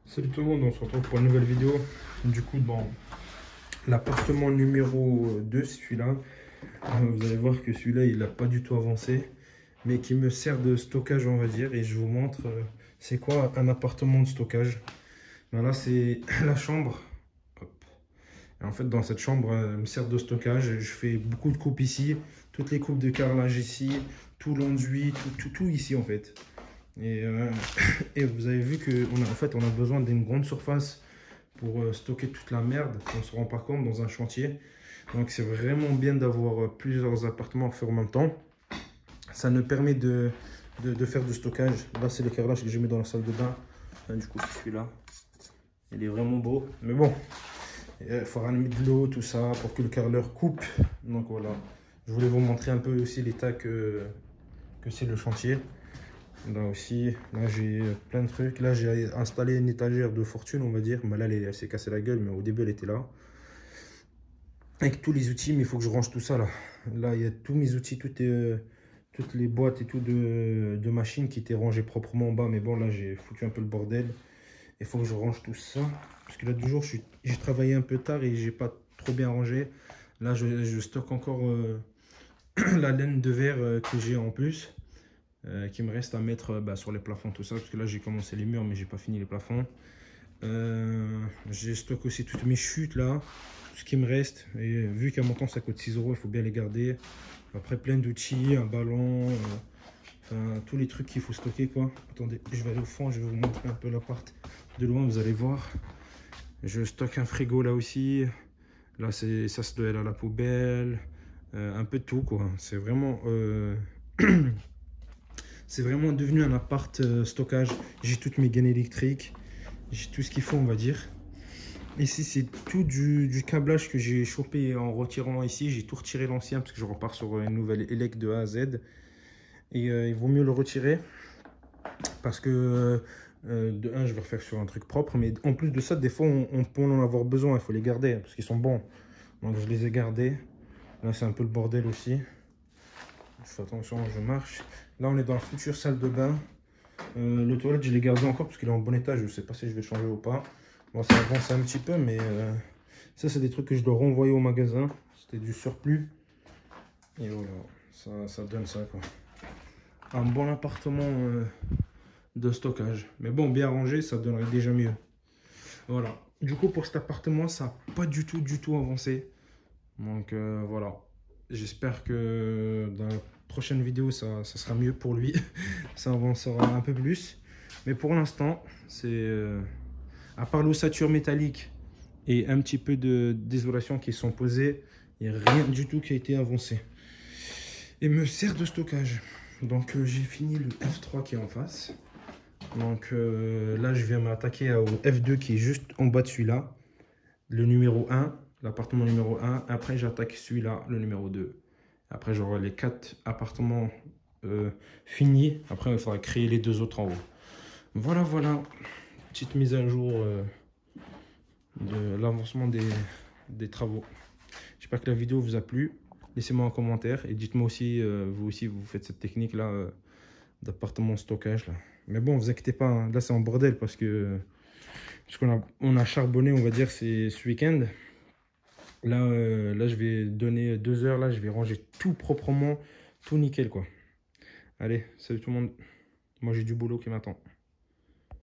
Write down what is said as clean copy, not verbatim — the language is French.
Salut tout le monde, on se retrouve pour une nouvelle vidéo. Du coup, dans l'appartement numéro 2, celui-là, vous allez voir que celui-là, il n'a pas du tout avancé, mais qui me sert de stockage, on va dire. Et je vous montre, c'est quoi un appartement de stockage. Ben là, c'est la chambre. Hop. Et en fait, dans cette chambre, elle me sert de stockage. Je fais beaucoup de coupes ici, toutes les coupes de carrelage ici, tout l'enduit, tout ici, en fait. Et vous avez vu qu'on a, en fait, on a besoin d'une grande surface pour stocker toute la merde. On ne se rend pas compte dans un chantier. Donc c'est vraiment bien d'avoir plusieurs appartements à faire en même temps. Ça nous permet de faire du stockage. Là, c'est le carrelage que j'ai mis dans la salle de bain. Là, du coup, c'est celui-là. Il est vraiment beau. Mais bon, il faut ramener de l'eau, tout ça, pour que le carreleur coupe. Donc voilà. Je voulais vous montrer un peu aussi l'état que c'est le chantier. Là aussi, là j'ai plein de trucs. Là j'ai installé une étagère de fortune, on va dire. Bah, là elle s'est cassée la gueule, mais au début elle était là. Avec tous les outils, mais il faut que je range tout ça là. Là il y a tous mes outils, toutes les boîtes et tout de machines qui étaient rangées proprement en bas. Mais bon, là j'ai foutu un peu le bordel. Il faut que je range tout ça. Parce que là du jour, j'ai travaillé un peu tard et j'ai pas trop bien rangé. Là je stocke encore la laine de verre que j'ai en plus. Qui me reste à mettre sur les plafonds, tout ça, parce que là j'ai commencé les murs mais j'ai pas fini les plafonds. J'ai stocké aussi toutes mes chutes là, tout ce qui me reste, et vu qu'à mon temps ça coûte 6 €, il faut bien les garder. Après plein d'outils, un ballon, enfin tous les trucs qu'il faut stocker quoi. Attendez, je vais aller au fond, je vais vous montrer un peu l'appart de loin, vous allez voir. Je stocke un frigo là aussi. Là ça se doit aller à la poubelle, un peu de tout quoi. C'est vraiment c'est vraiment devenu un appart stockage. J'ai toutes mes gaines électriques. J'ai tout ce qu'il faut, on va dire. Ici, c'est tout du câblage que j'ai chopé en retirant ici. J'ai tout retiré l'ancien parce que je repars sur une nouvelle élec de A à Z. Et il vaut mieux le retirer parce que de un, je vais refaire sur un truc propre. Mais en plus de ça, des fois, on peut en avoir besoin. Il faut les garder parce qu'ils sont bons. Donc, je les ai gardés. Là, c'est un peu le bordel aussi. Je fais attention, je marche. Là, on est dans la future salle de bain. Le toilette, je l'ai gardé encore parce qu'il est en bon état. Je ne sais pas si je vais changer ou pas. Bon, ça avance un petit peu, mais ça, c'est des trucs que je dois renvoyer au magasin. C'était du surplus. Et voilà, ça donne ça, quoi. Un bon appartement de stockage. Mais bon, bien rangé, ça donnerait déjà mieux. Voilà. Du coup, pour cet appartement, ça n'a pas du tout avancé. Donc, voilà. J'espère que dans la prochaine vidéo, ça sera mieux pour lui. Ça avancera un peu plus. Mais pour l'instant, c'est à part l'ossature métallique et un petit peu d'isolation qui sont posées, il n'y a rien du tout qui a été avancé. Et me sert de stockage. Donc, j'ai fini le F3 qui est en face. Donc, là, je viens m'attaquer au F2 qui est juste en bas de celui-là. Le numéro 1. L'appartement numéro 1, après j'attaque celui-là, le numéro 2. Après j'aurai les 4 appartements finis. Après il faudra créer les 2 autres en haut. Voilà, petite mise à jour de l'avancement des travaux. J'espère que la vidéo vous a plu. Laissez-moi un commentaire et dites-moi aussi, vous aussi, vous faites cette technique là d'appartement stockage là. Mais bon, vous inquiétez pas, hein, là c'est en bordel parce qu'on a charbonné, on va dire, c'est ce week-end. Là, je vais donner 2 heures. Là, je vais ranger tout proprement, tout nickel, quoi. Allez, salut tout le monde. Moi, j'ai du boulot qui m'attend.